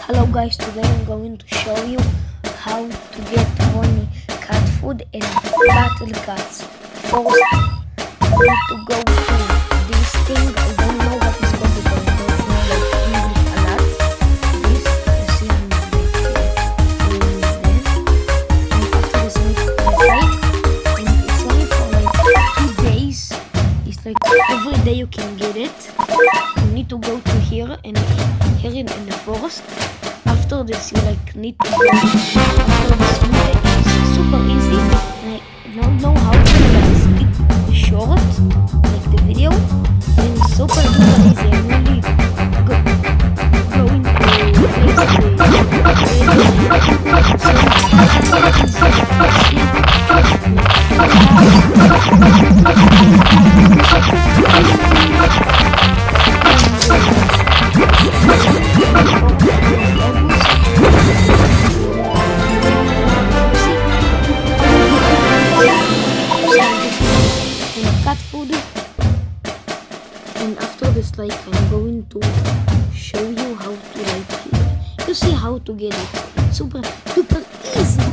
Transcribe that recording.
Hello guys, today I'm going to show you how to get honey cat food and battle cats. First, you need to go to this thing. I don't know what it's called because I don't know English a lot. This, you see in the there. And after this you need to press right. And it's only for like 2 days. It's like every day you can get it. You need to go to here and here in the forest. After this you need to go after this video. It's super easy and I don't know how to skip short like the video, and it's super easy. I really going cat food. And after this I'm going to show you how to you see how to get it. It's super easy.